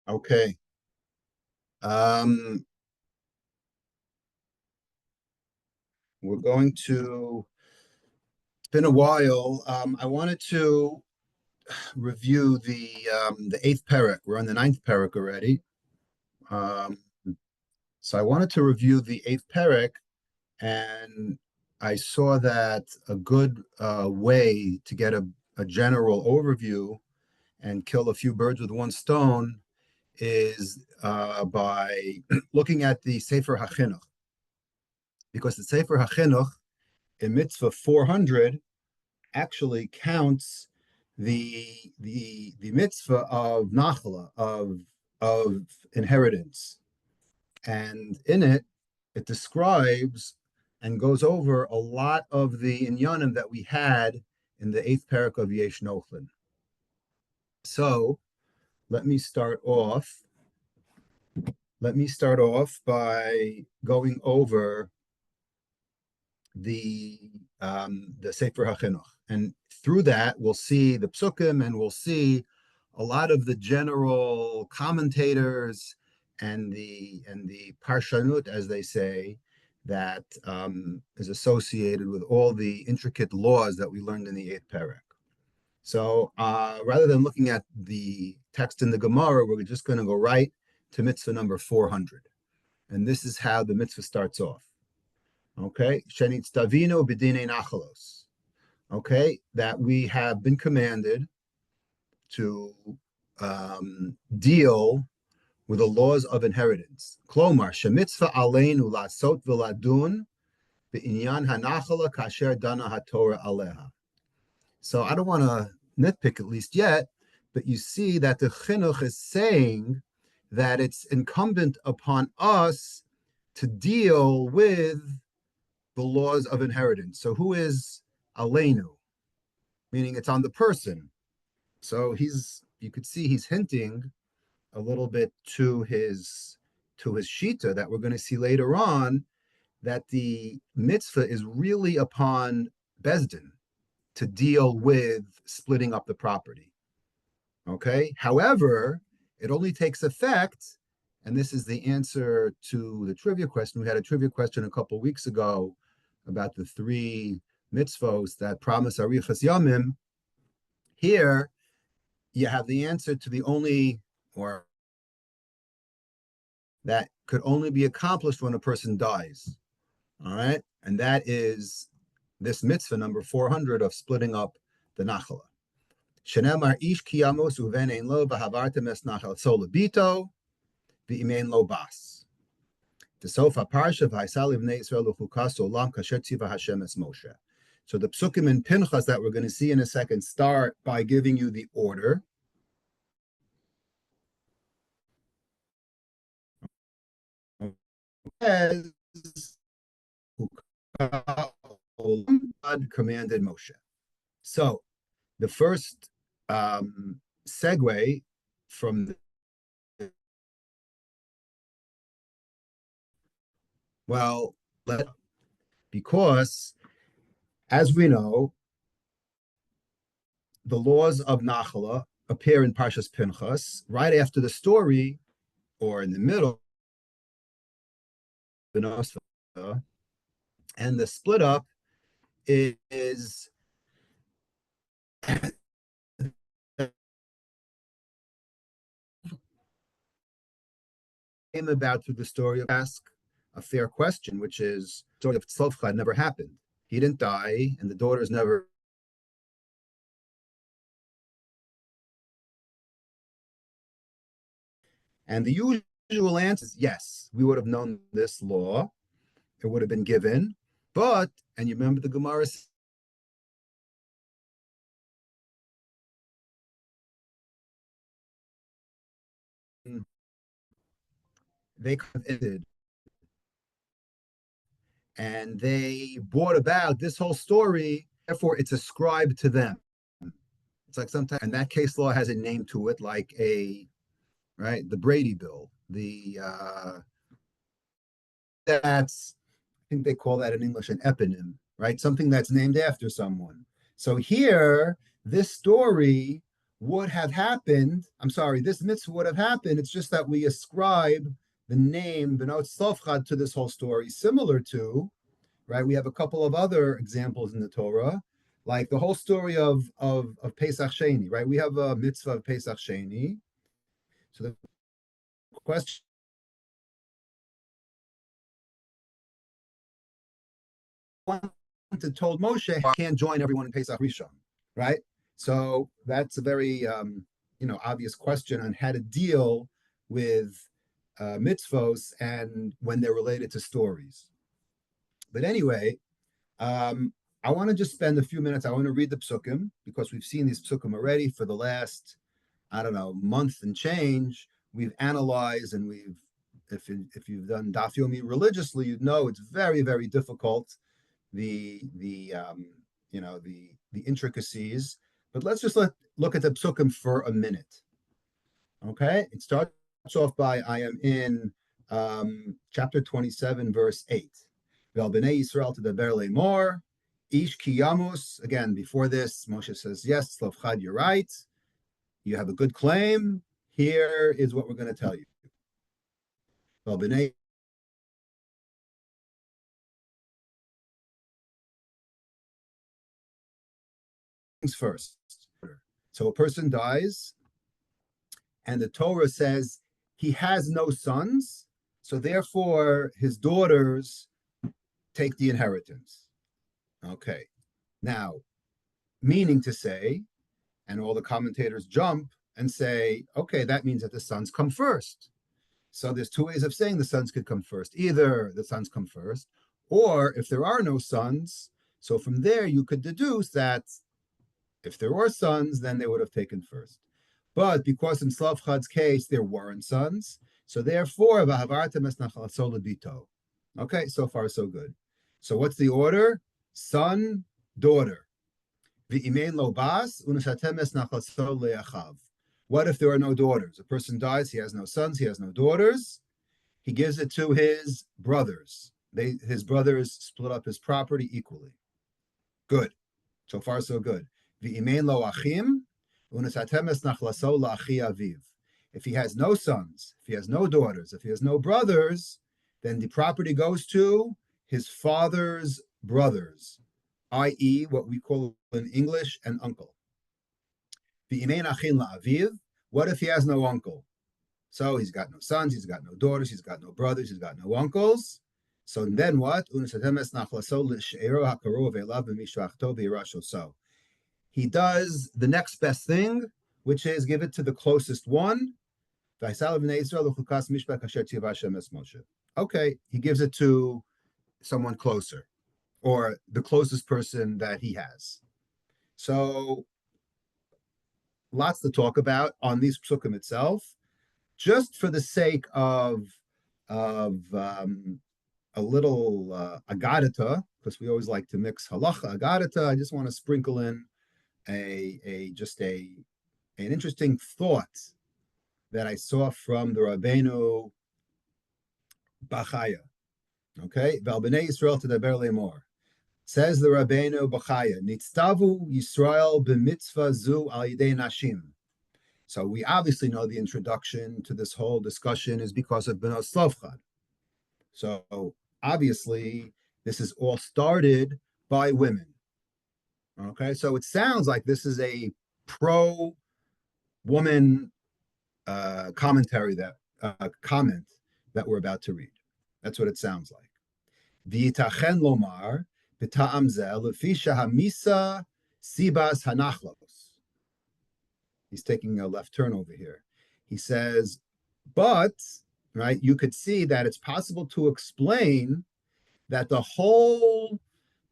Okay. Um, we're going to, it's been a while. I wanted to review the eighth parak. We're on the ninth parak already. Um, so I wanted to review the eighth parak, and I saw that a good way to get a general overview and kill a few birds with one stone is by looking at the Sefer HaChinuch, because the Sefer HaChinuch in mitzvah 400 actually counts the mitzvah of nachla of inheritance, and in it it describes and goes over a lot of the inyanim that we had in the eighth parak of yeish nochalin. So let me start off. Let me start off by going over the the Sefer HaChinuch. And through that, we'll see the psukim and we'll see a lot of the general commentators and the parshanut, as they say, that is associated with all the intricate laws that we learned in the eighth parak. So rather than looking at the text in the Gemara, we're just going to go right to mitzvah number 400. And this is how the mitzvah starts off. Okay, Shenitztavino b'dinei nachalos. Okay, that we have been commanded to deal with the laws of inheritance. Klomar, shemitzvah aleinu lasot v'ladun b'inyan hanachala kasher dana haTorah aleha. So I don't want to nitpick at least yet, but you see that the chinuch is saying that it's incumbent upon us to deal with the laws of inheritance. So who is aleinu? Meaning it's on the person. So you could see he's hinting a little bit to his shita that we're going to see later on, that the mitzvah is really upon Bezdin to deal with splitting up the property. Okay. However, it only takes effect, and this is the answer to the trivia question. We had a trivia question a couple of weeks ago about the three mitzvos that promise arichas yamim. Here, you have the answer to the only, or that could only be accomplished when a person dies. All right, and that is this mitzvah number 400 of splitting up the nachala. Shenemar ish kiyamos uven ein lo v'havartem es nachal solabito v'imein lo bas. The sofa parsha v'haisal ibnei Yisrael uchukas olam kasher tziva Hashem es Moshe. So the psukim and pinchas that we're going to see in a second start by giving you the order. As God commanded Moshe. So the first segue from well, because as we know, the laws of Nachala appear in Parshas Pinchas right after the story, or in the middle, and the split up is came about through the story of ask a fair question, which is the story of Tzlofchad never happened. He didn't die, and the daughters never. And the usual answer is yes, we would have known this law. It would have been given. But, and you remember the Gemara, they ended, and they brought about this whole story. Therefore, it's ascribed to them. It's like sometimes, and that case law has a name to it, like right, the Brady Bill. That's, I think they call that in English an eponym, right? Something that's named after someone. So here, this story would have happened. I'm sorry, this mitzvah would have happened. It's just that we ascribe the name Benot Tzlofchad to this whole story, similar to, right? We have a couple of other examples in the Torah, like the whole story of Pesach Sheni, right? We have a mitzvah of Pesach Sheni. So the question told Moshe can't join everyone in Pesach Rishon, right? So that's a very obvious question on how to deal with mitzvos and when they're related to stories. But anyway, I want to just spend a few minutes. I want to read the psukim because we've seen these psukim already for the last, I don't know, month and change. We've analyzed and if you've done Daf Yomi religiously, you'd know it's very, very difficult, the intricacies. But let's just look at the psukim for a minute. Okay, it starts off by I am in chapter 27, verse 8. Vel b'nei Yisrael tedaber le'mor, ish kiyamus. Again, before this, Moshe says, yes, Tzlofchad, you're right. You have a good claim. Here is what we're going to tell you. Vel b'nei first. So a person dies, and the Torah says he has no sons, so therefore his daughters take the inheritance. Okay. Now, meaning to say, and all the commentators jump and say, okay, that means that the sons come first. So there's two ways of saying the sons could come first. Either the sons come first, or if there are no sons, so from there you could deduce that if there were sons, then they would have taken first. But because in Tzlofchad's case, there weren't sons, so therefore, okay, so far so good. So what's the order? Son, daughter. What if there are no daughters? A person dies, he has no sons, he has no daughters. He gives it to his brothers. His brothers split up his property equally. Good. So far so good. If he has no sons, if he has no daughters, if he has no brothers, then the property goes to his father's brothers, i.e., what we call in English an uncle. What if he has no uncle? So he's got no sons, he's got no daughters, he's got no brothers, he's got no uncles. So then what? So he does the next best thing, which is give it to the closest one. Okay, he gives it to someone closer, or the closest person that he has. So lots to talk about on these psukim itself. Just for the sake of a little agadata, because we always like to mix halacha agadata, I just want to sprinkle in an interesting thought that I saw from the Rabbeinu Bachaya. Okay, Val b'nei Yisrael tedaber le'mor. Says the Rabbeinu Bachaya, Nitztavu Yisrael b'mitzvah zu al yidei nashim. So we obviously know the introduction to this whole discussion is because of Benot Tzlofchad. So obviously this is all started by women. Okay, so it sounds like this is a pro-woman comment that we're about to read. That's what it sounds like. V'yitachen lomar b'ta'am zeh lefi shehamisa sibas hanachlos. He's taking a left turn over here. He says, but, right, you could see that it's possible to explain that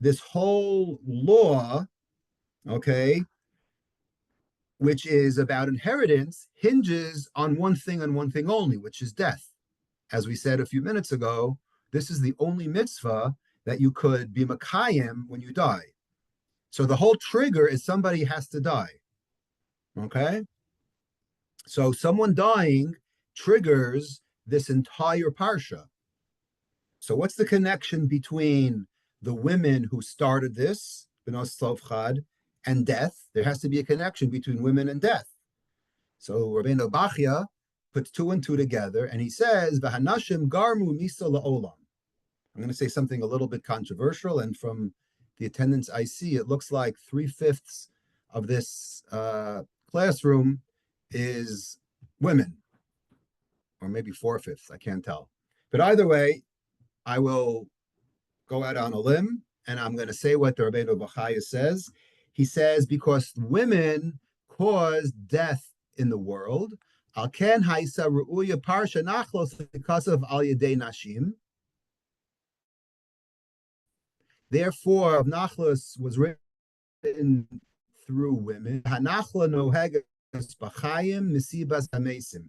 this whole law, okay, which is about inheritance, hinges on one thing and one thing only, which is death. As we said a few minutes ago, this is the only mitzvah that you could be makayim when you die. So the whole trigger is somebody has to die. Okay? So someone dying triggers this entire parsha. So what's the connection between the women who started this, Benot Tzlofchad, and death? There has to be a connection between women and death. So Rabbeinu Bachya puts two and two together, and he says, "V'hanashim garmu misa la'olam." I'm going to say something a little bit controversial, and from the attendance I see, it looks like 3/5 of this classroom is women, or maybe 4/5. I can't tell. But either way, I will go out on a limb, and I'm going to say what the Rabbeinu Bachya says. He says, because women cause death in the world, al ken haisa ru'uya parsha nachlos because of al yedei nashim. Therefore, nachlos was written through women. Hanachla nohegas b'chayim misibas hamesim.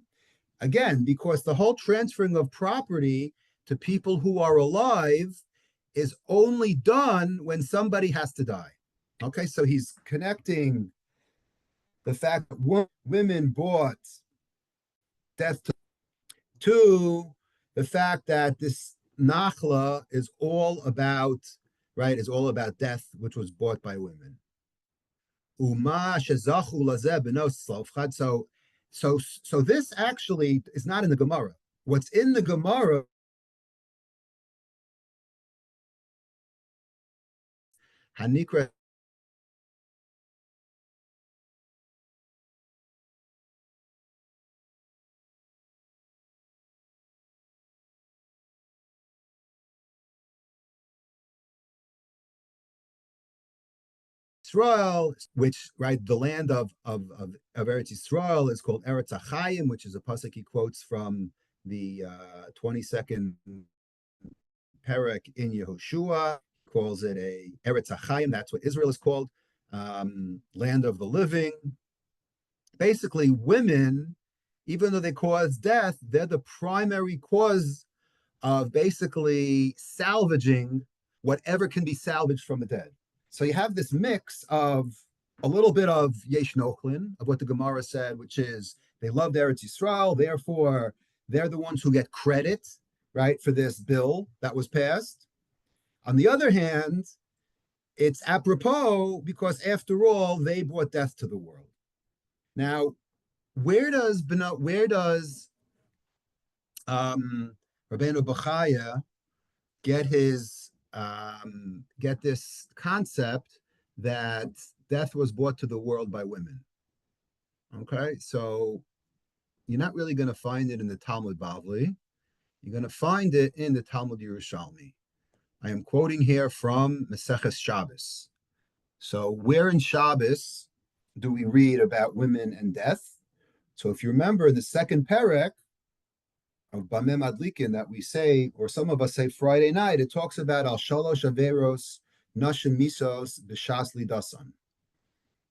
Again, because the whole transferring of property to people who are alive is only done when somebody has to die. Okay, so he's connecting the fact that women brought death to the fact that this nachla is all about, right, is all about death, which was bought by women. So this actually is not in the Gemara. What's in the Gemara Hanikra Israel, which, right, the land of Eretz Israel is called Eretz Achayim, which is a pasuk he quotes from the 22nd Perek in Yehoshua. He calls it a Eretz Achayim. That's what Israel is called, land of the living. Basically, women, even though they cause death, they're the primary cause of basically salvaging whatever can be salvaged from the dead. So you have this mix of a little bit of yeish nochalin, of what the Gemara said, which is they loved Eretz Yisrael, therefore they're the ones who get credit, right, for this bill that was passed. On the other hand, it's apropos because after all, they brought death to the world. Now, where does Rabbeinu Bachya get this concept that death was brought to the world by women? Okay, so you're not really going to find it in the Talmud Bavli. You're going to find it in the Talmud Yerushalmi. I am quoting here from Maseches Shabbos. So where in Shabbos do we read about women and death? So if you remember the second perek of Bameh Madlikin that we say, or some of us say Friday night, it talks about Al Shalosh Averos Nashim Misos B'Shas Lidasan.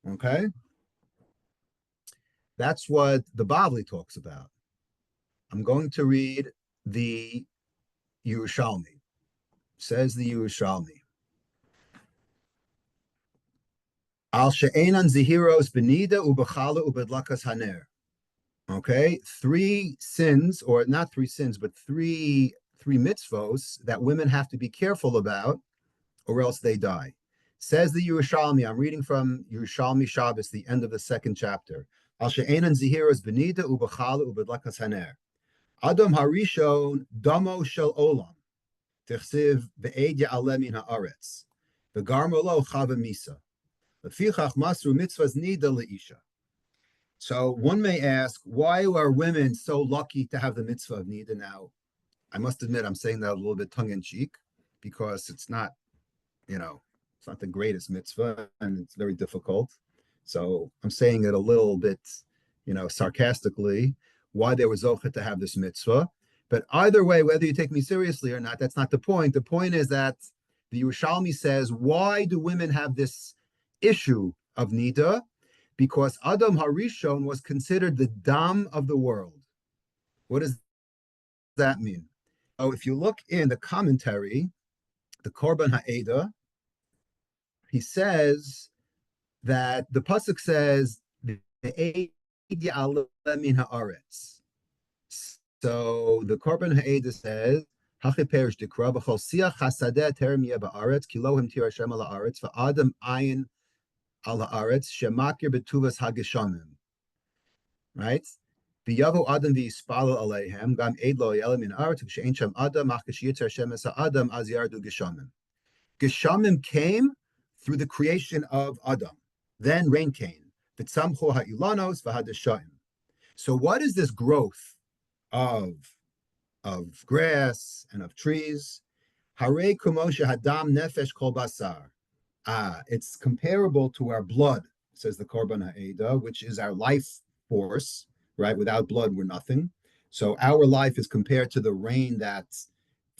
Okay? That's what the Bavli talks about. I'm going to read the Yerushalmi. Says the Yerushalmi. Al she'enan zihiros benida ubechala ubedlakas haner. Okay, three sins, or not three sins, but three mitzvos that women have to be careful about, or else they die. Says the Yerushalmi. I'm reading from Yerushalmi Shabbos, the end of the second chapter. Al she'enan zihiros benida ubechala ubedlakas haner. Adam harishon damo shel olam. Tichsiv ve'ed ya'aleh min ha'aretz. V'garmo lo chava misa. Lefichach masru mitzvahs nida leisha. So one may ask, why are women so lucky to have the mitzvah of nida? Now, I must admit, I'm saying that a little bit tongue-in-cheek because it's not, it's not the greatest mitzvah and it's very difficult. So I'm saying it a little bit, sarcastically, why they were zocheh to have this mitzvah. But either way, whether you take me seriously or not, that's not the point. The point is that the Yerushalmi says, why do women have this issue of nida? Because Adam Harishon was considered the dam of the world. What does that mean? Oh, if you look in the commentary, the Korban Ha'eda, he says that the pasuk says ve'ed ya'aleh min ha'aretz. So the Korban Ha'eda says, "Hachi perish dikra b'chol siach hasadeh terem yeh ba'aretz ki lo himtir Hashem al ha'aretz v'adam ayin al ha'aretz shemakir betuvas hageshamim." right? V'yavo adam v'yispalo aleihem gam eid lo yelim min aretz she'en shem adam ach k'shiyitzer Hashem es ha'adam az yardu geshamim. Geshamim came through the creation of Adam. Then rain came. V'tzamchu ha'ilanos v'hadashayim. So what is this growth of grass and of trees? Hare kumosha hadam nefesh kol basar. It's comparable to our blood, says the Korban Ha'eda, which is our life force, right? Without blood, we're nothing. So our life is compared to the rain that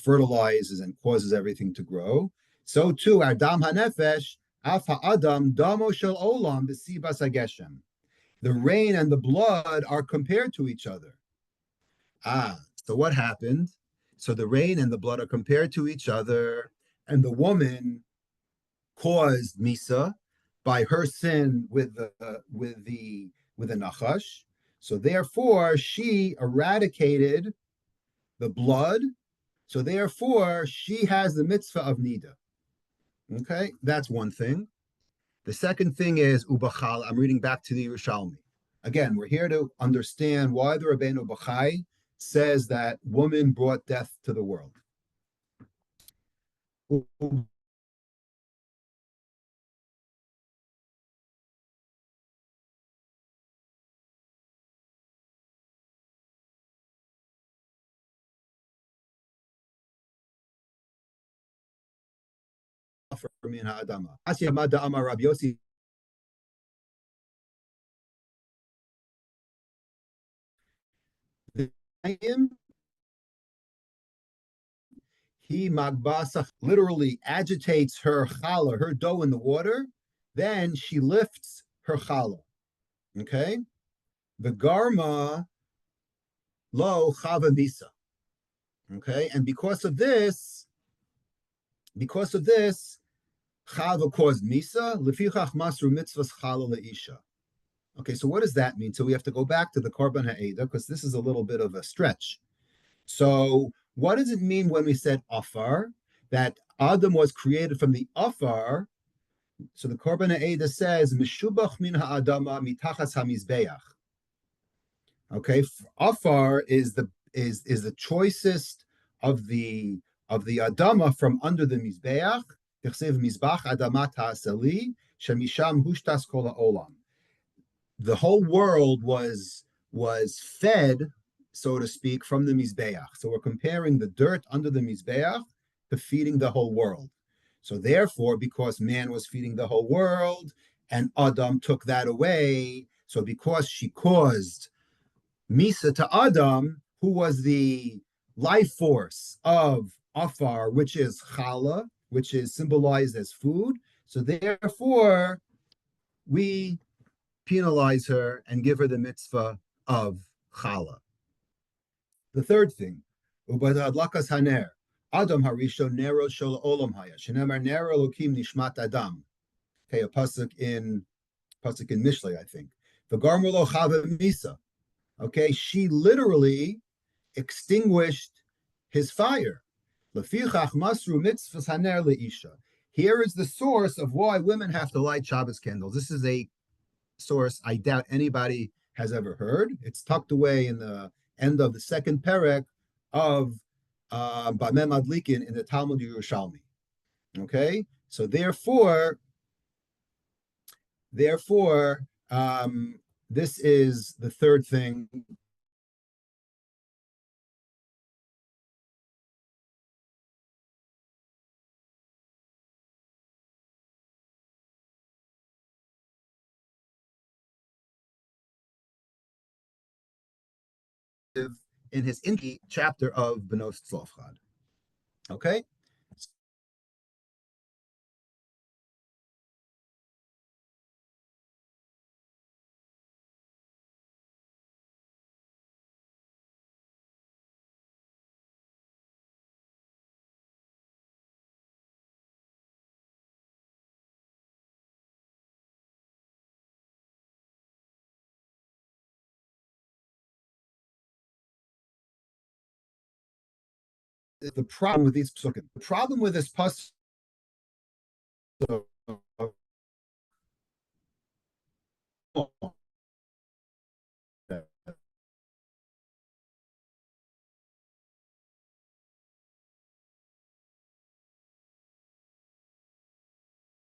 fertilizes and causes everything to grow. So too, our dam hanefesh, af ha'adam, damo shel olam, b'sibas hageshem. The rain and the blood are compared to each other. So what happened? So the rain and the blood are compared to each other, and the woman caused Misa by her sin with the Nachash. So therefore, she eradicated the blood. So therefore, she has the mitzvah of Nida. Okay, that's one thing. The second thing is Ubachal. I'm reading back to the Yerushalmi. Again, we're here to understand why the Rabbeinu Bachai says that woman brought death to the world. Min ha'adama. Asya Mada Amar Rabbi Yossi. He magbasa literally agitates her challah, her dough in the water. Then she lifts her challah. Okay, the garma lo chava misa. Okay, and because of this, chava caused misa. Lefichach masru mitzvahs challah leisha. Okay, so what does that mean? So we have to go back to the Korban Ha'eda because this is a little bit of a stretch. So what does it mean when we said afar? That Adam was created from the afar. So the Korban Ha'eda says, Meshubach min ha'adama mitachas hamizbeach. Okay, afar is the choicest of the adama from under the mizbeach. Mizbach adama ta'aseli shemisham hushtas kol ha'olam. The whole world was fed, so to speak, from the Mizbeach. So we're comparing the dirt under the Mizbeach to feeding the whole world. So therefore, because man was feeding the whole world and Adam took that away, so because she caused Misa to Adam, who was the life force of Afar, which is Chala, which is symbolized as food, so therefore we penalize her and give her the mitzvah of challah. The third thing, ubadadlakas haner, Adam harishon nero shel olam haya, shenemar nero elokim nishmat Adam. Okay, a pasuk in Mishlei, I think. V'garmu lo chava misa. Okay, she literally extinguished his fire. Lefichach masru mitzvahs haner leisha. Here is the source of why women have to light Shabbos candles. This is a source I doubt anybody has ever heard. It's tucked away in the end of the second perek of Bameh Madlikin in the Talmud Yerushalmi. Okay, so therefore, this is the third thing. In his Inki chapter of Benos Tzlofchad. Okay? The problem with these psukim, the problem with this pasuk,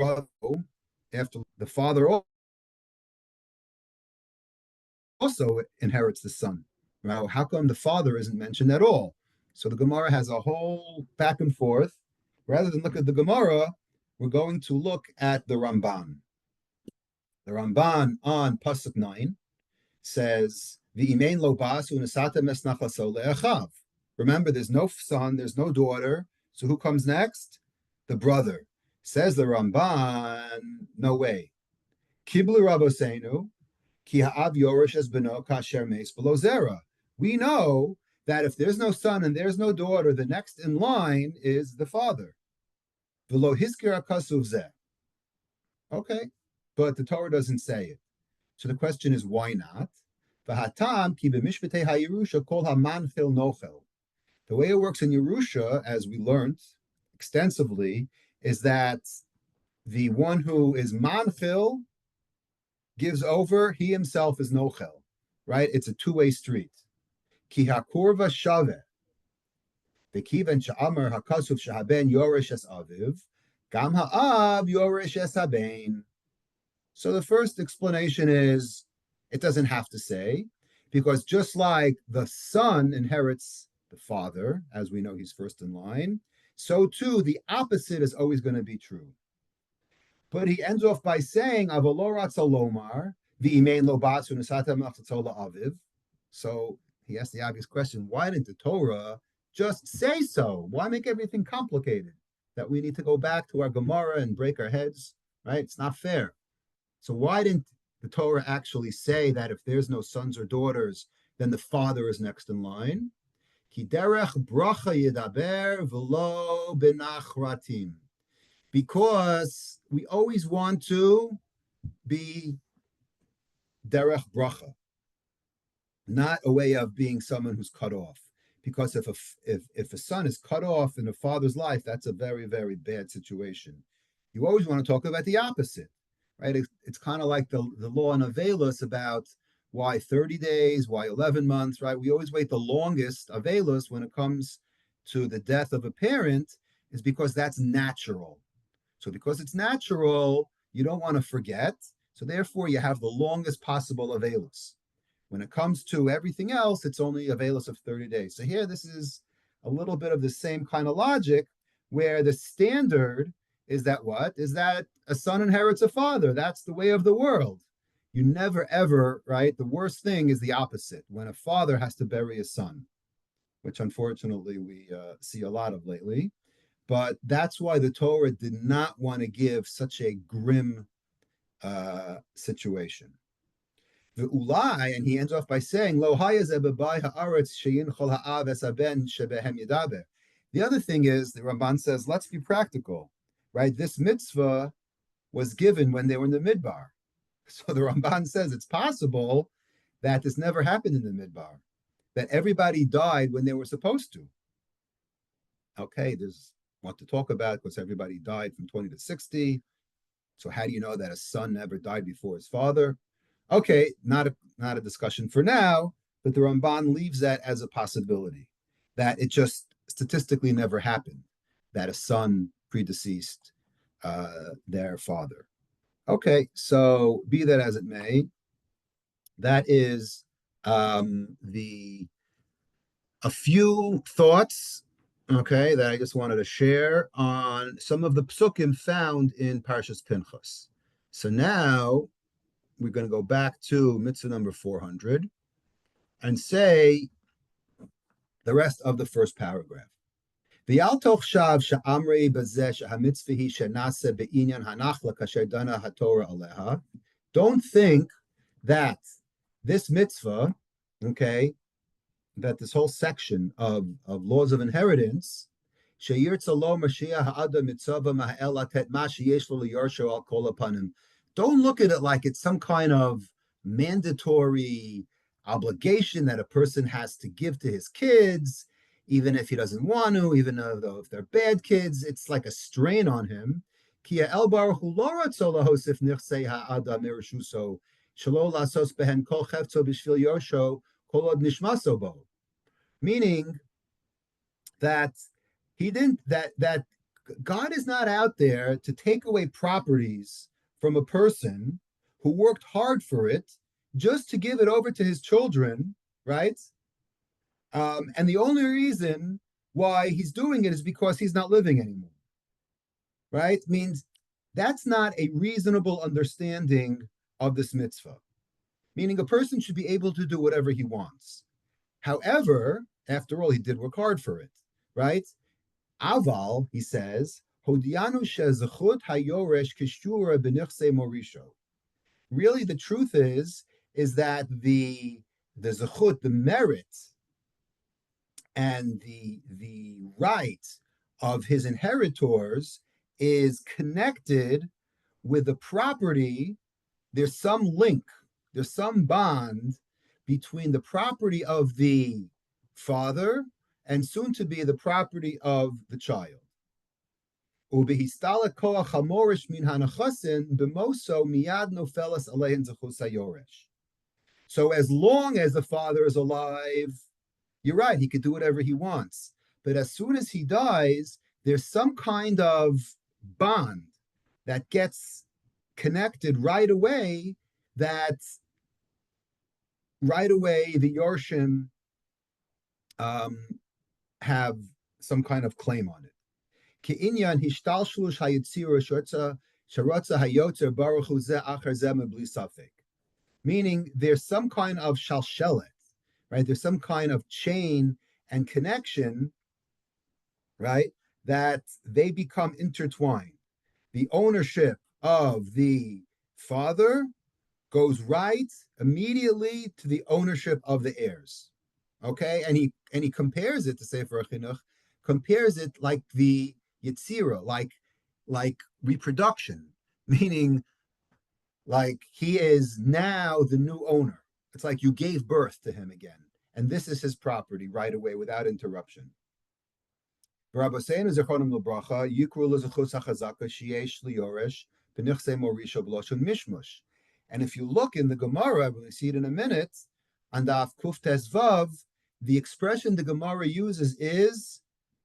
after the father also inherits the son. Now, how come the father isn't mentioned at all? So the Gemara has a whole back and forth. Rather than look at the Gemara, we're going to look at the Ramban. The Ramban on Pasuk 9 says, V'imein lo basu nesata mes nachaso le'achav. Remember, there's no son, there's no daughter. So who comes next? The brother. Says the Ramban, no way. Kiblu Rabosenu, ki ha'av yorish es beno kasher meis below zera. We know that if there's no son and there's no daughter, the next in line is the father. V'lo hiskir kasuv zeh. Okay, but the Torah doesn't say it. So the question is, why not? V'hatam ki b'mishpatei ha'yerusha kol ha'manchil nochel. The way it works in Yerusha, as we learned extensively, is that the one who is manchil gives over, he himself is nochel, right? It's a two-way street. Ki hakurva shaveh, v'kiven she'amar hakasuv shehaben yorish es aviv, gam ha'av yorish es haben. So the first explanation is, it doesn't have to say, because just like the son inherits the father, as we know he's first in line, so too the opposite is always going to be true. But he ends off by saying, Avalorat Salomar, V'imein lo batsu nesata machatola aviv. So he asked the obvious question, why didn't the Torah just say so? Why make everything complicated? That we need to go back to our Gemara and break our heads, right? It's not fair. So why didn't the Torah actually say that if there's no sons or daughters, then the father is next in line? Ki derech bracha yidaber v'lo benachratim. Because we always want to be derech bracha, not a way of being someone who's cut off. Because if a son is cut off in a father's life, that's a very, very bad situation. You always want to talk about the opposite, right? It's kind of like the law in Avelis about why 30 days, why 11 months, right? We always wait the longest Avelis when it comes to the death of a parent, is because that's natural. So because it's natural, you don't want to forget. So therefore, you have the longest possible Avelis. When it comes to everything else, it's only Avelis of 30 days. So here, this is a little bit of the same kind of logic, where the standard is that what? Is that a son inherits a father. That's the way of the world. You never, ever, right? The worst thing is the opposite, when a father has to bury a son, which unfortunately we see a lot of lately. But that's why the Torah did not want to give such a grim situation. The ulai, and he ends off by saying, Lo haaretz sheyin chol ha'av esaben shebehem yedaber. The other thing is, the Ramban says, let's be practical, right? This mitzvah was given when they were in the midbar. So the Ramban says it's possible that this never happened in the midbar, that everybody died when they were supposed to. Okay, there's what to talk about because everybody died from 20 to 60. So how do you know that a son never died before his father? Okay, not a discussion for now, but the Ramban leaves that as a possibility, that it just statistically never happened, that a son predeceased their father. Okay, so be that as it may, that is a few thoughts, okay, that I just wanted to share on some of the psukim found in Parshas Pinchas. So now we're going to go back to mitzvah number 400 and say the rest of the first paragraph. Don't think that this mitzvah, okay, that this whole section of laws of inheritance, don't look at it like it's some kind of mandatory obligation that a person has to give to his kids, even if he doesn't want to, even though if they're bad kids, it's like a strain on him. Meaning that he didn't, that God is not out there to take away properties from a person who worked hard for it just to give it over to his children, right? And the only reason why he's doing it is because he's not living anymore, right? Means that's not a reasonable understanding of this mitzvah, meaning a person should be able to do whatever he wants. However, after all, he did work hard for it, right? Aval, he says, Hodianu shezachut hayoresh kishura b'nichse morisho. Really, the truth is that the zechut, the merit, and the right of his inheritors is connected with the property. There's some link, there's some bond between the property of the father and soon to be the property of the child. So as long as the father is alive, you're right, he could do whatever he wants. But as soon as he dies, there's some kind of bond that gets connected right away, that right away the Yorshim have some kind of claim on it. Meaning there's some kind of shalshelet, right? There's some kind of chain and connection, right? That they become intertwined. The ownership of the father goes right immediately to the ownership of the heirs. Okay, and he compares it to Sefer Chinuch, compares it like the Yetzira, like reproduction, meaning like he is now the new owner. It's like you gave birth to him again, and this is his property right away without interruption. And if you look in the Gemara, we'll see it in a minute, on Daf Kuf Tes Vav, the expression the Gemara uses is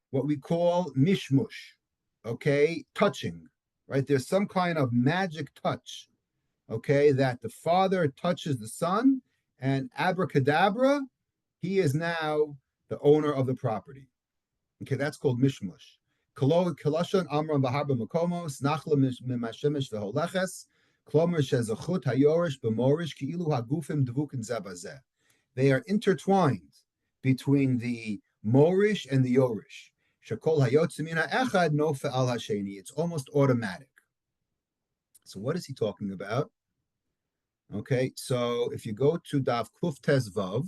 what we call mishmush, okay, touching, right? There's some kind of magic touch, okay, that the father touches the son, and abracadabra, he is now the owner of the property. Okay, that's called mishmush. Kalashon amram b'harba makomos nachla mimashemesh v'holeches klomer shezachut hayorish b'morish ki'ilu hagufim dvukin zebazeh. They are intertwined between the morish and the yorish. Shekol hayotzimina echad no fe'al hasheni. It's almost automatic. So what is he talking about? Okay, so if you go to Daf Kuf Tes Vav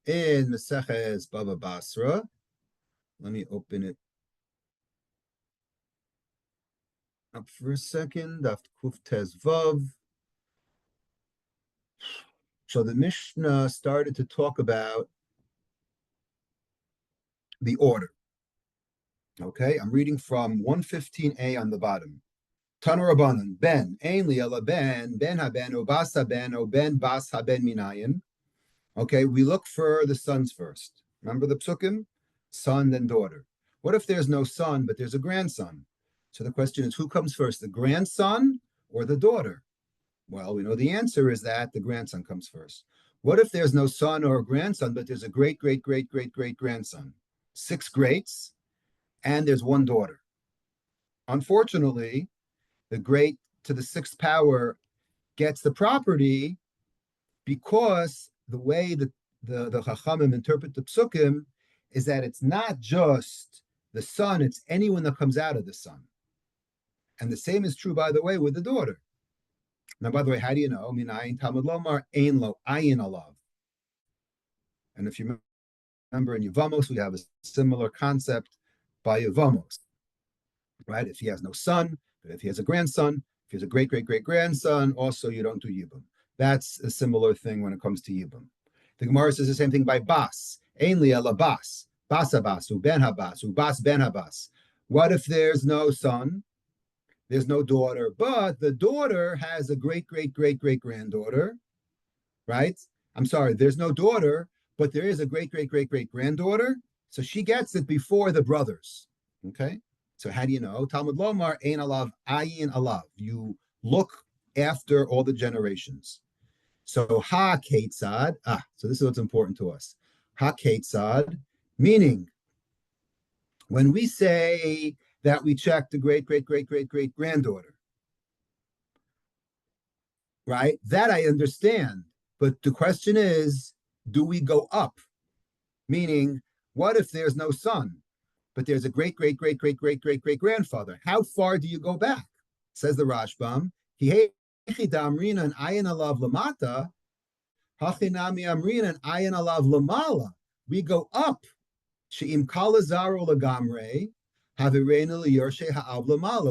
in Meseches Baba Basra, let me open it up for a second. Daf Kuf Tes Vav. So the Mishnah started to talk about the order. Okay, I'm reading from 115a on the bottom. Tanu Rabbanan, Ben, Ein li ela Ben, Ben haben, o bas haben, o Ben bas haben minayin. Okay, we look for the sons first. Remember the psukim? Son, then daughter. What if there's no son, but there's a grandson? So the question is, who comes first, the grandson or the daughter? Well, we know the answer is that the grandson comes first. What if there's no son or a grandson, but there's a great, great, great, great, great grandson? 6 greats, and there's 1 daughter. Unfortunately, the great to the 6th power gets the property because the way that the Chachamim interpret the psukim is that it's not just the son, it's anyone that comes out of the son. And the same is true, by the way, with the daughter. Now, by the way, how do you know? Minayin Talmud Lomar Ein Lo Ayin Alav. And if you remember in Yevamos, we have a similar concept by Yevamos, right? If he has no son, but if he has a grandson, if he has a great, great, great grandson, also you don't do Yibum. That's a similar thing when it comes to Yibum. The Gemara says the same thing by Bas. Ein li ela Bas. Bas habas, u ben habas, u bas ben habas. What if there's no son? There's no daughter, but the daughter has a great, great, great, great granddaughter, right? I'm sorry, there's no daughter, but there is a great, great, great, great granddaughter. So she gets it before the brothers, okay? So how do you know? Talmud Lomar ein alav ayin alav. You look after all the generations. So ha ketzad. So this is what's important to us. Ha ketzad, meaning when we say that we check the great great great great great granddaughter, right? That I understand. But the question is, do we go up? Meaning, what if there's no son, but there's a great great great great great great great grandfather? How far do you go back? Says the Rashbam. We go up.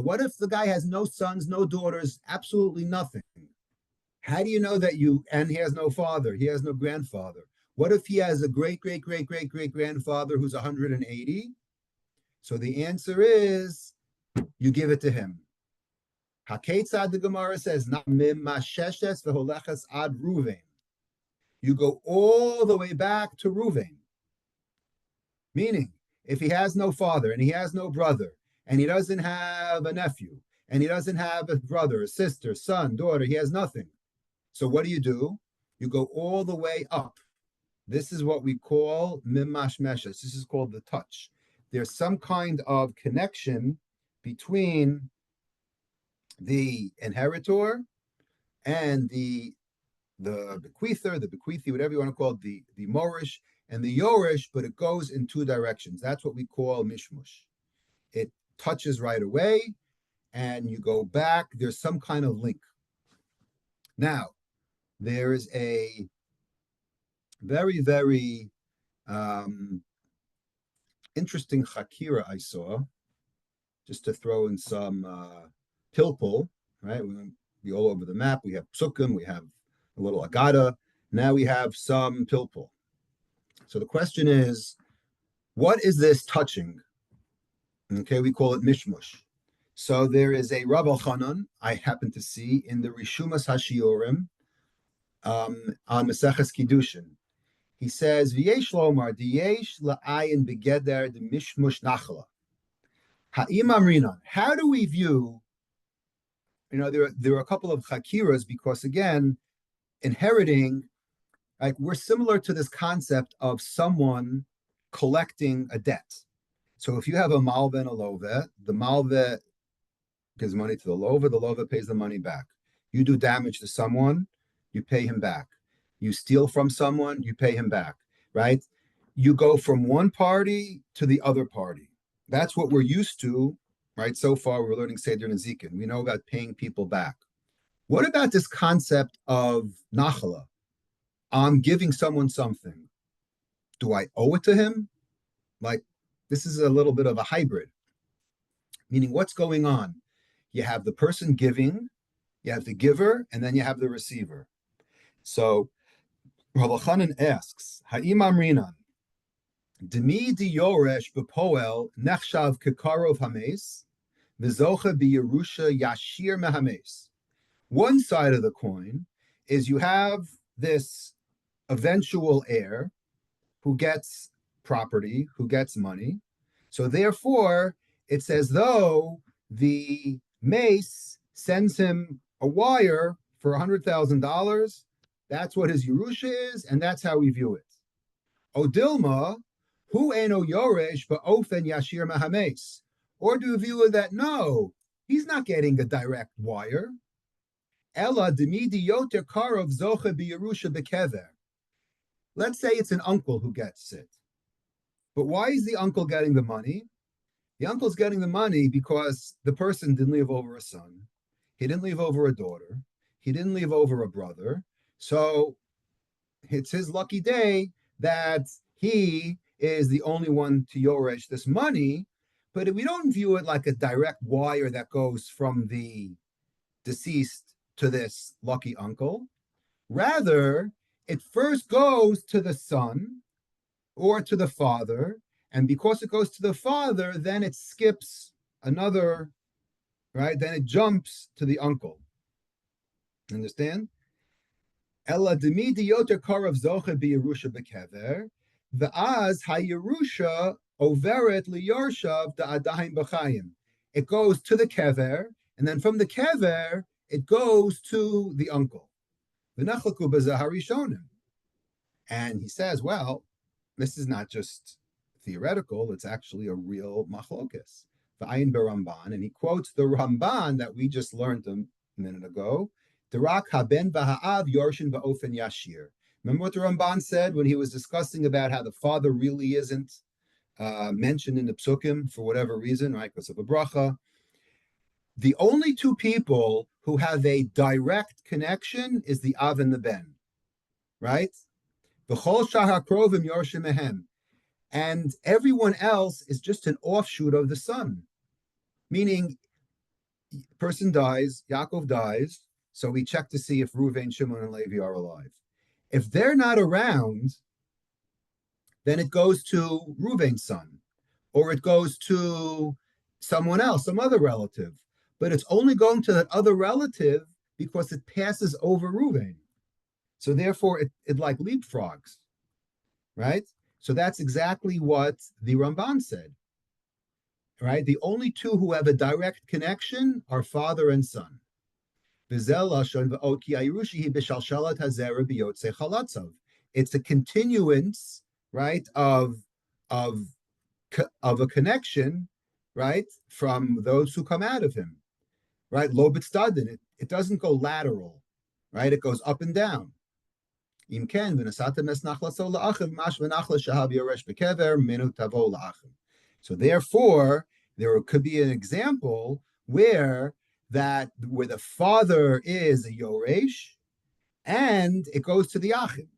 What if the guy has no sons, no daughters, absolutely nothing? How do you know that and he has no father, he has no grandfather? What if he has a great, great, great, great, great grandfather who's 180? So the answer is you give it to him. Haketzad, the Gemara says, ad Ruvain. You go all the way back to Ruvain. Meaning, if he has no father and he has no brother and he doesn't have a nephew and he doesn't have a brother, a sister, son, daughter, he has nothing. So what do? You go all the way up. This is what we call mimash meshes. This is called the touch. There's some kind of connection between the inheritor and the bequeather, the bequeathee, whatever you want to call it, the morish and the yorish, but it goes in two directions. That's what we call mishmush. It touches right away, and you go back. There's some kind of link. Now, there is a very, very interesting chakira I saw, just to throw in some pilpul, right? We're going to be all over the map. We have psukim, we have a little agada. Now we have some pilpul. So the question is, what is this touching? Okay, we call it mishmush. So there is a Rav Elchanan I happen to see in the Rishumas Hashiorim on Maseches Kiddushin. He says, "V'yesh lomar yeish la'ayin begeder the mishmush nachala." Ha'im amrinan. How do we view? There are a couple of chakiras because again, inheriting, like we're similar to this concept of someone collecting a debt. So if you have a malva and a lova, the malva gives money to the lova pays the money back. You do damage to someone, you pay him back. You steal from someone, you pay him back, right? You go from one party to the other party. That's what we're used to, right? So far, we're learning Seder Nezikin. We know about paying people back. What about this concept of nachala? I'm giving someone something. Do I owe it to him? Like, this is a little bit of a hybrid. Meaning, what's going on? You have the person giving, you have the giver, and then you have the receiver. So, Rav Elchanan asks, Ha'im amrinan, Demi di yoresh b'poel nechshav kekarov hames, v'zocha b'yerusha yashir mehames. One side of the coin is you have this eventual heir who gets property, who gets money. So therefore, it's as though the mace sends him a wire for $100,000. That's what his Yerusha is, and that's how we view it. Odilma, hu eno yoresh ba'ofen yashir mahames. Or do we view it that no, he's not getting a direct wire. Ella demidi yoter karov zocha b'Yerusha bekever. Let's say it's an uncle who gets it. But why is the uncle getting the money? The uncle's getting the money because the person didn't leave over a son. He didn't leave over a daughter. He didn't leave over a brother. So it's his lucky day that he is the only one to yoresh this money. But we don't view it like a direct wire that goes from the deceased to this lucky uncle. Rather, it first goes to the son or to the father, and because it goes to the father, then it skips another, right? Then it jumps to the uncle. Understand? Ella demi diyoter karav zocha b'Yerusha bekever, v'az ha'Yerusha Overet liyorshav da'adahim b'chayim. It goes to the kever, and then from the kever, it goes to the uncle. V'nechlaku b'zaharishonim. And he says, well, this is not just theoretical, it's actually a real machlokes. V'ayin beRamban, and he quotes the Ramban that we just learned a minute ago. Dirak haben v'ha'av yorshin ba'ofen yashir. Remember what the Ramban said when he was discussing about how the father really isn't mentioned in the psukim for whatever reason, right? Because of a bracha. The only two people who have a direct connection is the Av and the Ben, right? V'chol shahar krovim yorshim mehem. And everyone else is just an offshoot of the son. Meaning, person dies, Yaakov dies, so we check to see if Reuven, Shimon, and Levi are alive. If they're not around, then it goes to Reuven's son, or it goes to someone else, some other relative. But it's only going to that other relative because it passes over Reuven. So therefore, it like leapfrogs, right? So that's exactly what the Ramban said, right? The only two who have a direct connection are father and son. It's a continuance, right, of a connection, right, from those who come out of him, right? Lo b'tzadin, it doesn't go lateral, right? It goes up and down. So therefore, there could be an example where the father is a yoresh, and it goes to the achim.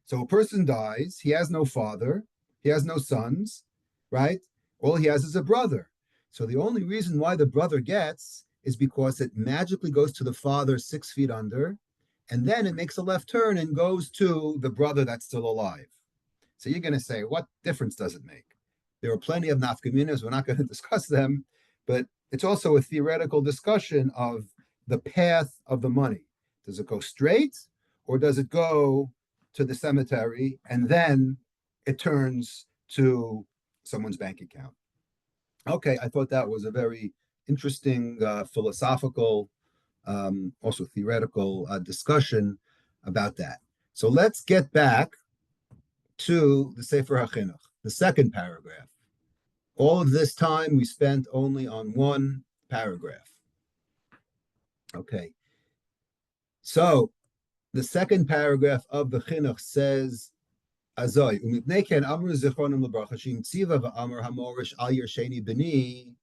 So a person dies, he has no father, he has no sons, right? All he has is a brother. So the only reason why the brother gets is because it magically goes to the father 6 feet under, and then it makes a left turn and goes to the brother that's still alive. So you're going to say, what difference does it make? There are plenty of nafkaminas, we're not going to discuss them, but it's also a theoretical discussion of the path of the money. Does it go straight, or does it go to the cemetery and then it turns to someone's bank account? Okay, I thought that was a very interesting philosophical, also theoretical discussion about that. So let's get back to the Sefer HaChinuch, the second paragraph. All of this time we spent only on one paragraph. Okay. So the second paragraph of the Chinuch says, Azoy, umipnei ken amru zichronim lebracha shim tziva va'amar hamorish al yersheni b'ni.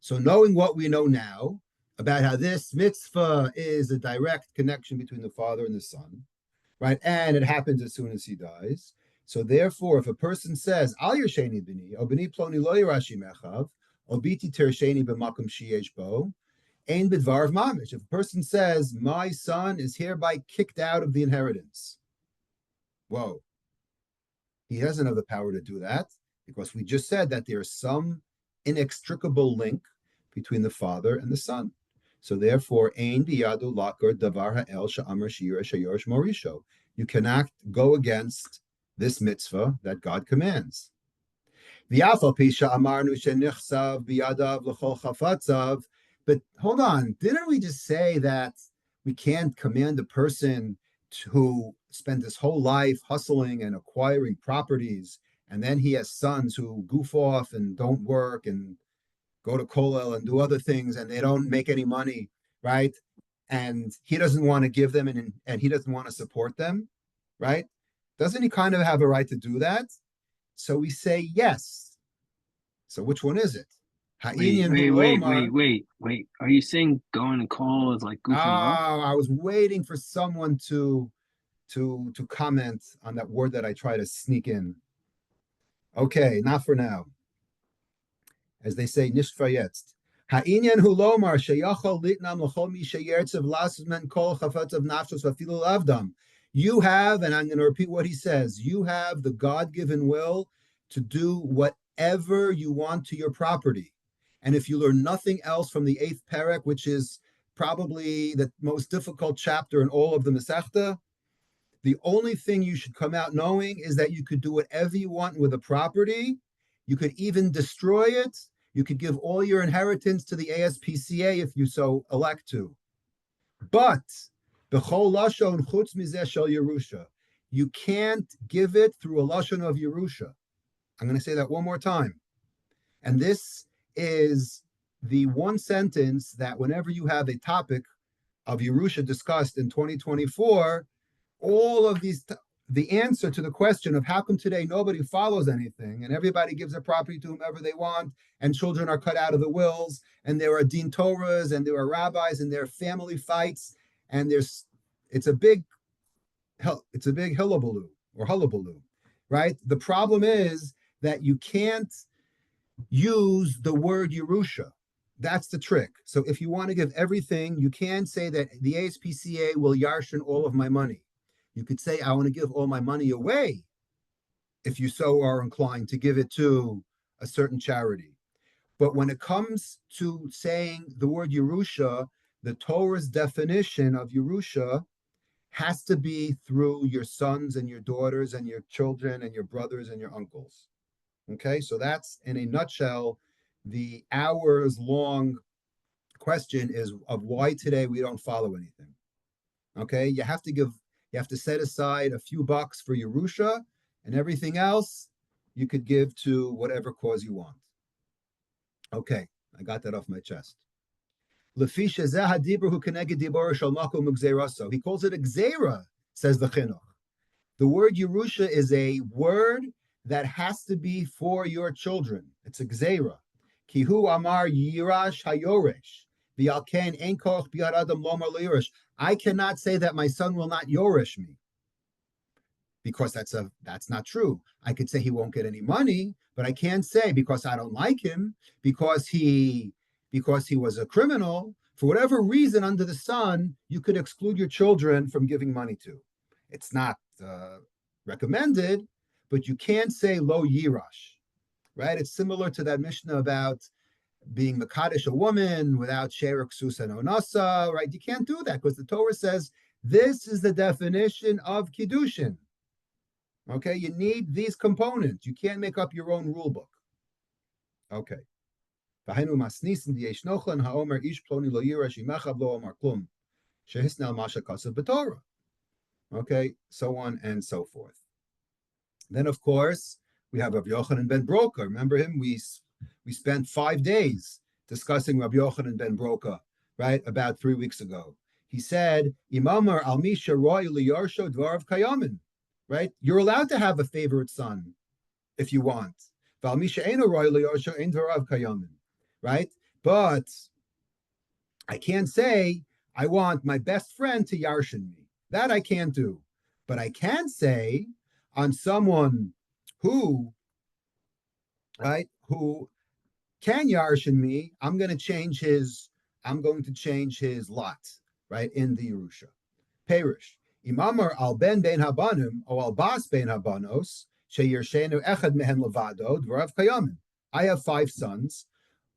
So knowing what we know now about how this mitzvah is a direct connection between the father and the son, right? And it happens as soon as he dies. So therefore, if a person says, Al yersheni b'ni, o b'ni ploni lo yirashi mechav, o biti tersheni b'makom sheyesh bo, ein b'dvar of mamish. If a person says, my son is hereby kicked out of the inheritance, whoa, he doesn't have the power to do that, because we just said that there's some inextricable link between the father and the son. So therefore, ein biyadu lakor davar ha'el sha'amar shira shayorish morisho. You cannot go against this mitzvah that God commands. But hold on, didn't we just say that we can't command a person who spent his whole life hustling and acquiring properties, and then he has sons who goof off and don't work and go to kollel and do other things, and they don't make any money, right? And he doesn't want to give them, and he doesn't want to support them, right? Doesn't he kind of have a right to do that? So we say yes. So which one is it? Wait. Are you saying going to call is like goofing off? I was waiting for someone to comment on that word that I try to sneak in. Okay, not for now. As they say, nicht verjetzt. Ha'inyan hu lomar sheyachol litnam l'chol mi sheyertzev lasmen kol chafetzav nafshos v'afilu lavdam. You have, and I'm going to repeat what he says, you have the God-given will to do whatever you want to your property. And if you learn nothing else from the 8th perek, which is probably the most difficult chapter in all of the Masechta, the only thing you should come out knowing is that you could do whatever you want with a property, You could even destroy it. You could give all your inheritance to the ASPCA if you so elect to. But b'chol lashon chutz mizeh shel Yerusha, you can't give it through a lashon of Yerusha. I'm going to say that one more time. And this is the one sentence that whenever you have a topic of Yerusha discussed in 2024, all of these, the answer to the question of how come today nobody follows anything and everybody gives their property to whomever they want and children are cut out of the wills and there are Din Torahs and there are rabbis and there are family fights and it's a big hullabaloo or hullabaloo, right? The problem is that you can't use the word Yerusha. That's the trick. So if you want to give everything, you can say that the ASPCA will yarshin all of my money. You could say, I want to give all my money away if you so are inclined to give it to a certain charity. But when it comes to saying the word Yerusha, the Torah's definition of Yerusha has to be through your sons and your daughters and your children and your brothers and your uncles. Okay, so that's in a nutshell the hours long question is of why today we don't follow anything. Okay, you have to set aside a few bucks for Yerusha and everything else you could give to whatever cause you want. Okay, I got that off my chest. He calls it a gzeira, says the chinuch. The word Yerusha is a word that has to be for your children. It's a gzeira. Kihu amar yirash hayoresh. V'alken ein koch bi'ad adam lomar le'yorish. I cannot say that my son will not yorish me, because that's not true. I could say he won't get any money, but I can't say because I don't like him, because he was a criminal. For whatever reason under the sun, you could exclude your children from giving money to. It's not recommended, but you can't say lo yirash, right? It's similar to that Mishnah about being Makadish a woman without Sherik Susa and Onasa, right? You can't do that because the Torah says this is the definition of Kiddushin. Okay, you need these components. You can't make up your own rule book. Okay. Okay, so on and so forth. Then, of course, we have Rabbi Yochanan ben Broka. Remember him? We spent 5 days discussing Rabbi Yochanan ben Broka, right, about 3 weeks ago. He said, Imamar al misha roy liyarsho dvarav kayamin, right? You're allowed to have a favorite son if you want. Val misha eno roy liyarsho ein dvarav kayamin, right? But I can't say, I want my best friend to yarshin me. That I can't do. But I can say on someone who, right, who can yarshin me, I'm going to change his lot, right, in the Yerusha. Perish. Imamar al ben habanim or al bas ben habanos sheyirshenu echad mehen levado dvarav kayamin. I have 5 sons.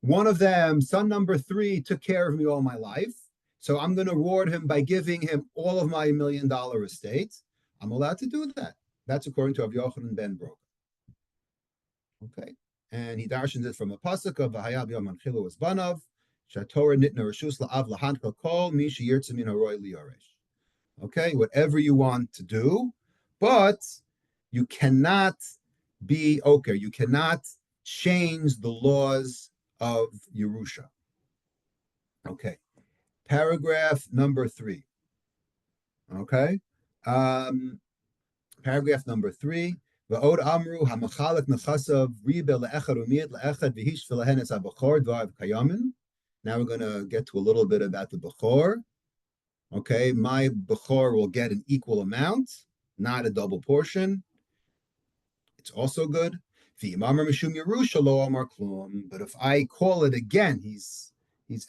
One of them, son number 3, took care of me all my life. So I'm going to reward him by giving him all of my $1 million estate. I'm allowed to do that. That's according to Rabbi Yochanan ben Broka. Okay. And he darshans it from a pasuk of V'hayab Yom Anchilu was Banav, Shatorah Nitna Rishus La'av Lahancha Kol Mi Sheyirtze Min Haroy Liyaresh. Okay, whatever you want to do, but you cannot be okay. You cannot change the laws of Yerusha. Okay, paragraph number 3. Okay, paragraph number 3. V'od amru hamachalek nechasav ribe le'echad umiyat le'echad v'hish v'lehen es ha'bachor dvarav kayamin. Now we're going to get to a little bit about the bachor. Okay, my bachor will get an equal amount, not a double portion. It's also good. But if I call it again, he's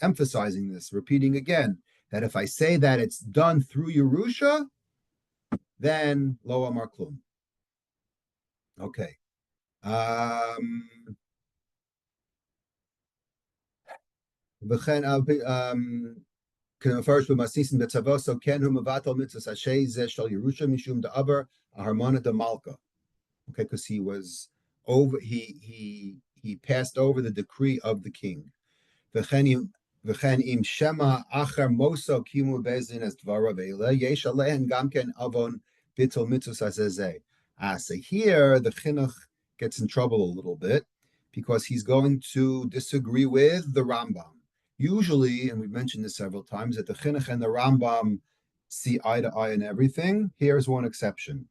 emphasizing this, repeating again, that if I say that it's done through Yerusha, then lo amar klum. Okay. First, we must see in the Tzavoso Ken who Mavatal Mitzvah Hashay Zeh Shal Yerusha Mishum Da'abar Harmona de Malka. Okay, because he was he passed over the decree of the king. וכן אם שמא אחר מוסו קימו בזין as דבריו אלה, יש עליהן גם כן עוון ביטול מצוות הזה. So here the chinuch gets in trouble a little bit because he's going to disagree with the Rambam. Usually, and we've mentioned this several times, that the chinuch and the Rambam see eye to eye in everything. Here's one exception.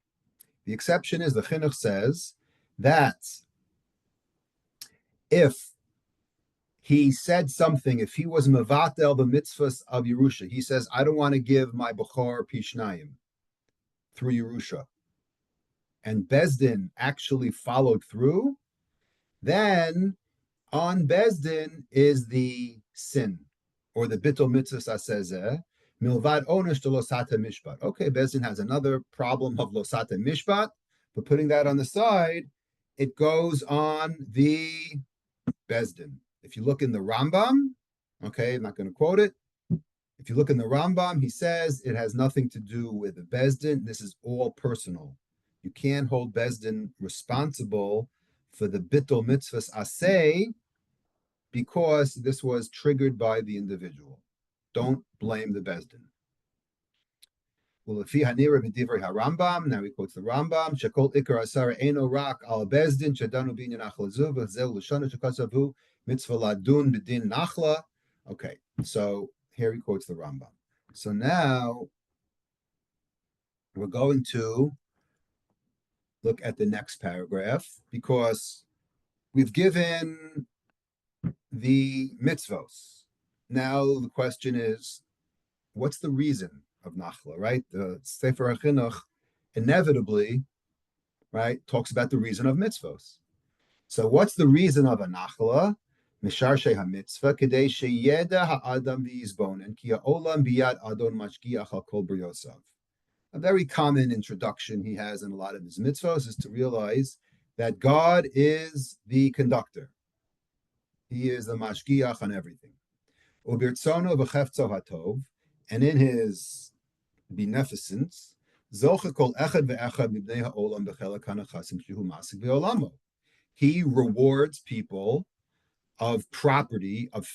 The exception is the chinuch says that if he said something, if he was mevatel the mitzvahs of Yerusha, he says, I don't want to give my Bechor Pishnayim through Yerusha, and Bezdin actually followed through, then on Bezdin is the sin, or the bittul mitzvahs asezeh, milvad onesh to losata mishpat. Okay, Bezdin has another problem of losata mishpat, but putting that on the side, it goes on the Bezdin. If you look in the Rambam, okay, I'm not going to quote it. If you look in the Rambam, he says it has nothing to do with the Bezdin. This is all personal. You can't hold Bezdin responsible for the bittul mitzvahs aseh because this was triggered by the individual. Don't blame the Bezdin. Now he quotes the Rambam. Shekol ikar asara eno rak al Bezdin shadanu binyan achlazu v'zel l'shana shekasavu mitzvah ladun b'din nachla. Okay, so here he quotes the Rambam. So now we're going to look at the next paragraph because we've given the mitzvos. Now the question is, what's the reason of nachla, right? The Sefer HaChinuch inevitably, right, talks about the reason of mitzvos. So what's the reason of a nachla? Misharshe ha-mitzvah, kedei sheyeda ha'adam v'yizbonen, ki ha'olam biyad adon mashgiach al-kol briosav. A very common introduction he has in a lot of his mitzvos is to realize that God is the conductor. He is the mashgiach on everything. Ubirtzono v'chefzo hatov, and in his beneficence, zoche kol echad ve'echad mibnei ha'olam b'chelak hanachasim shehu masik ve'olamo. He rewards people of property, of,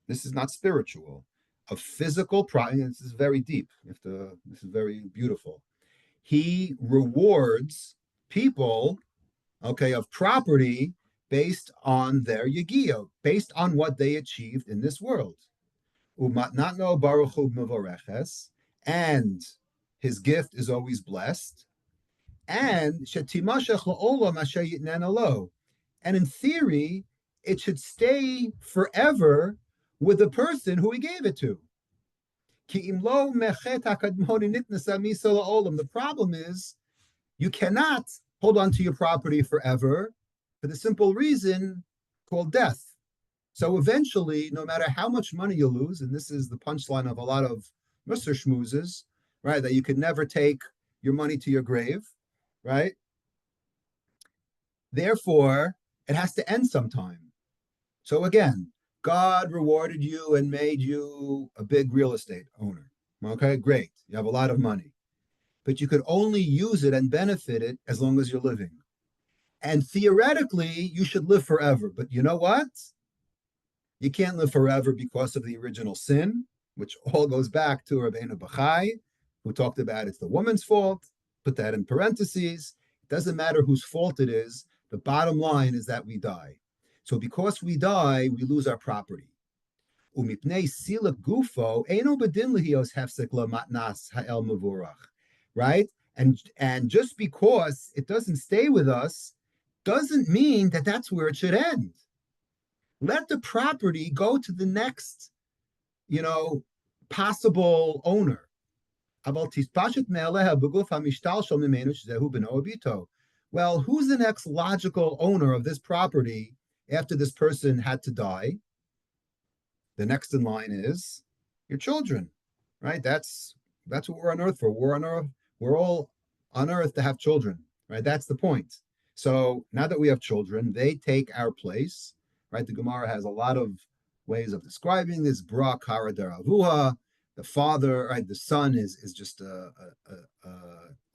this is not spiritual, of physical property, and this is very deep. This is very beautiful. He rewards people, okay, of property based on their yegiyah, based on what they achieved in this world. Umatnatno baruch hu mevoreches, and his gift is always blessed. And shetimashach la'olam asher yitnena lo, and in theory, it should stay forever with the person who he gave it to. The problem is you cannot hold on to your property forever for the simple reason called death. So eventually, no matter how much money you lose, and this is the punchline of a lot of Musar schmoozes, right, that you could never take your money to your grave, right? Therefore, it has to end sometime. So again, God rewarded you and made you a big real estate owner. Okay, great. You have a lot of money. But you could only use it and benefit it as long as you're living. And theoretically, you should live forever. But you know what? You can't live forever because of the original sin, which all goes back to Rabbeinu Bachai, who talked about it's the woman's fault. Put that in parentheses. It doesn't matter whose fault it is. The bottom line is that we die. So because we die, we lose our property. Right? And just because it doesn't stay with us, doesn't mean that that's where it should end. Let the property go to the next, possible owner. Well, who's the next logical owner of this property after this person had to die? The next in line is your children, right? That's what we're on earth for. We're all on earth to have children, right? That's the point. So now that we have children, they take our place, right? The Gemara has a lot of ways of describing this. Bra kara deravuha. The father, right? The son is just a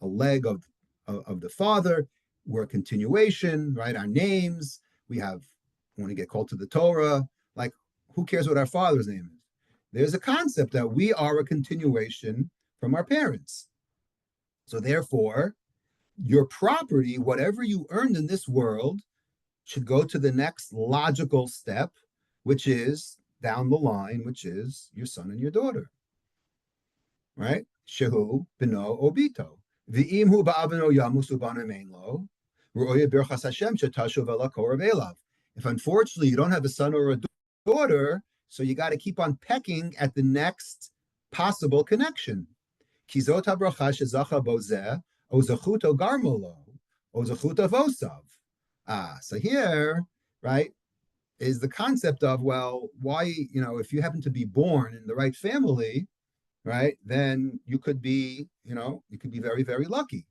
leg of the father. we're a continuation, right? Our names, we have, when we get called to the Torah, like, who cares what our father's name is? There's a concept that we are a continuation from our parents. So therefore, your property, whatever you earned in this world, should go to the next logical step, which is down the line, which is your son and your daughter, right? Shehu beno obito. V'im hu ba'aveno yamus ubanu mainlo. Ru'oya birchas Hashem shetashuv ela korav elav. If unfortunately you don't have a son or a daughter, so you got to keep on pecking at the next possible connection. Kizot habracha shezacha bozeh o zachuto garmolo o zachuto vosav. So here, right, is the concept of, well, why, if you happen to be born in the right family, right, then you could be, you could be very, very lucky.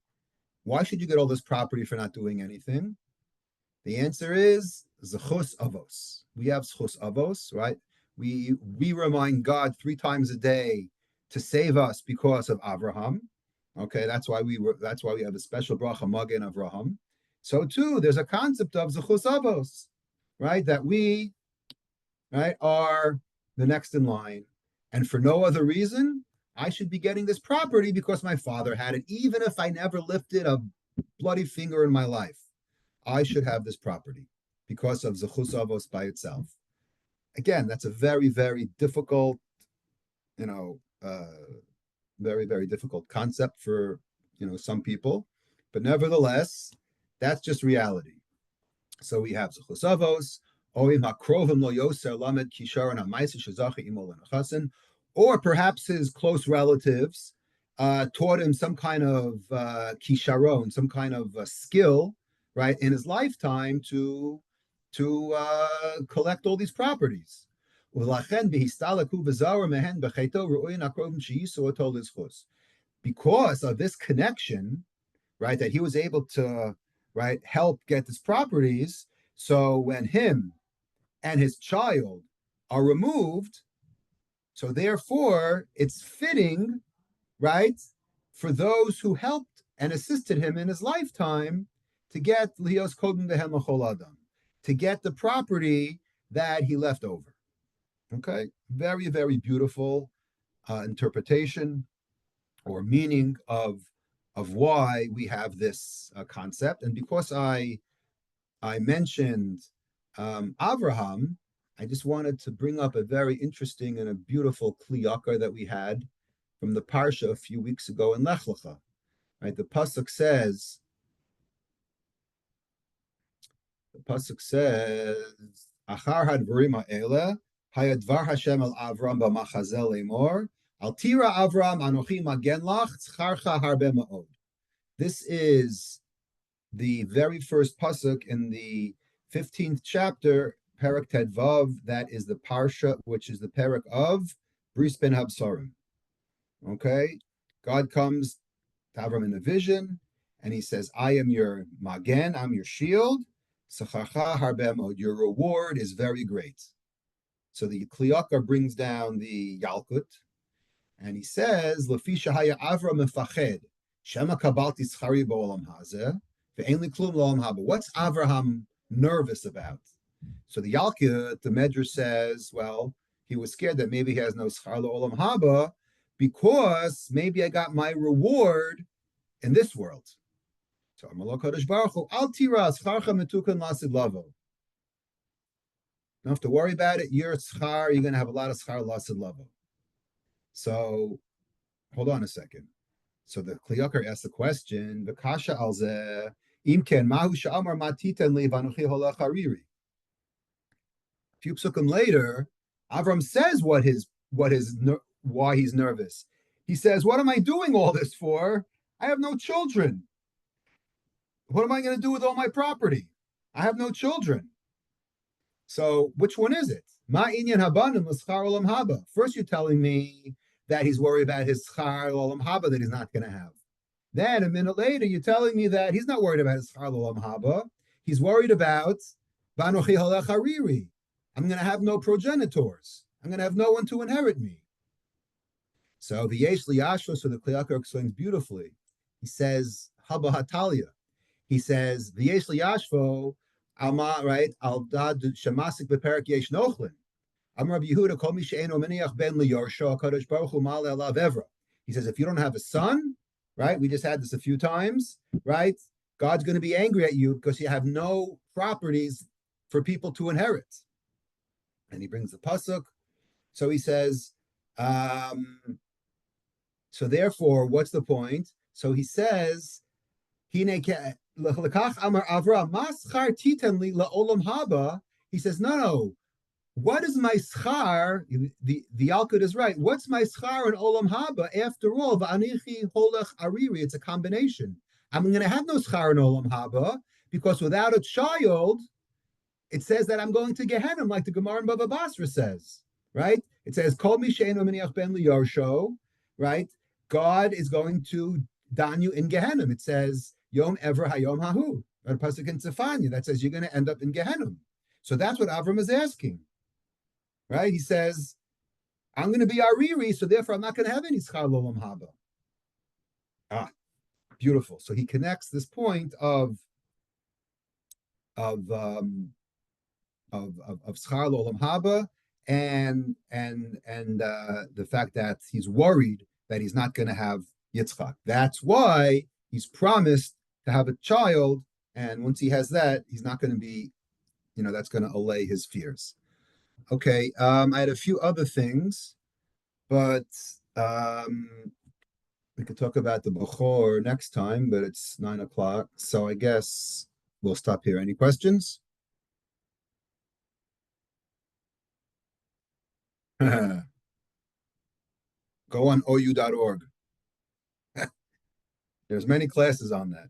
Why should you get all this property for not doing anything? The answer is zechus avos. We have zechus avos, right? We remind God 3 times a day to save us because of Abraham. Okay, that's why we have a special bracha magen Avraham. So too, there's a concept of zechus avos, right? That we, right, are the next in line, and for no other reason, I should be getting this property because my father had it, even if I never lifted a bloody finger in my life. I should have this property because of zechus avos by itself. Again, that's a very, very difficult, very, very difficult concept for, some people, but nevertheless, that's just reality. So we have zechus avos, or perhaps his close relatives taught him some kind of kisharon, some kind of skill, right, in his lifetime to collect all these properties. Because of this connection, right, that he was able to, right, help get these properties. So when him and his child are removed, so therefore it's fitting, right, for those who helped and assisted him in his lifetime to get lios kodem behem l'chol adam, to get the property that he left over. Okay, very, very beautiful interpretation or meaning of why we have this concept. And because I mentioned Avraham, I just wanted to bring up a very interesting and a beautiful kliyakar that we had from the parsha a few weeks ago in Lech Lecha. Right, the pasuk says, "Achar hadvarim ha'ele hayadvar Hashem el Avram b'machazel lemor al tira Avram anochi magen lach tzcharcha harbe ma'od." This is the very first pasuk in the 15th chapter, Perek Tedvav. That is the parsha, which is the Perek of Bris Ben Habsarim. Okay, God comes to Avram in a vision, and he says, "I am your magen, I'm your shield. Tzcharcha harbe ma'od. Your reward is very great." So the Kliyakar brings down the Yalkut, and he says, "Lefi shehaya Avram mefached shema kabalti tzchari ba'olam hazeh ve'en li klum la'olam haba." What's Avraham nervous about? So the Yalkut, the Medrash says, well, he was scared that maybe he has no schar la'olam haba because maybe I got my reward in this world. So Amalok Kadosh Baruch Hu, Al tira scharcha metukan lasid lavo. Don't have to worry about it. Your schar, you're going to have a lot of schar lasid lavo. So hold on a second. So the Kliyakar asks the question, V'kasha al zeh, im ken mahu sha'amar matiten li v'anochi holach hariri. A few psukim later, Avram says why he's nervous. He says, "What am I doing all this for? I have no children. What am I going to do with all my property? I have no children." So which one is it? Ma inyan habanim l'schar olam haba. First, you're telling me that he's worried about his schar olam haba that he's not going to have. Then a minute later, you're telling me that he's not worried about his schar olam haba. He's worried about v'anochi holach hariri. I'm going to have no progenitors. I'm going to have no one to inherit me. So the yeish liyashlo, so the Kliyakar explains beautifully. He says, Haba hatalia. he says, "V'yesh liyashvo alma right al dad shemasik beperik yesh nochalin." Amar Rabbi Yehuda kol mi she'eno miniach ben liyarsho Hakadosh Baruch Hu mal elav evra. He says, if you don't have a son, right? We just had this a few times, right? God's going to be angry at you because you have no properties for people to inherit. And he brings the pasuk. So he says, so therefore, what's the point? So he says, he says, no, no. What is my schar? The Yalkut is right. What's my schar in Olam Haba? After all, va'anichi holach ariri. It's a combination. I'm going to have no schar in Olam Haba because without a child, it says that I'm going to Gehenna, like the Gemara in Bava Basra says, right? It says, Kol mi she'eino miniach ben liyarsho, right? God is going to don you in Gehenna. It says, Yom ever hayom hahu. Or a pasuk in Tzefanya that says you're going to end up in Gehenna. So that's what Avram is asking, right? He says, I'm going to be Ariri, so therefore I'm not going to have any Schar Olam Haba. Ah, beautiful. So he connects this point of Schar Olam Haba and the fact that he's worried that he's not going to have Yitzchak. That's why he's promised to have a child, and once he has that, he's not going to be, that's going to allay his fears. Okay, I had a few other things, but we could talk about the Bechor next time, but it's 9 o'clock, so I guess we'll stop here. Any questions? Go on ou.org. There's many classes on that.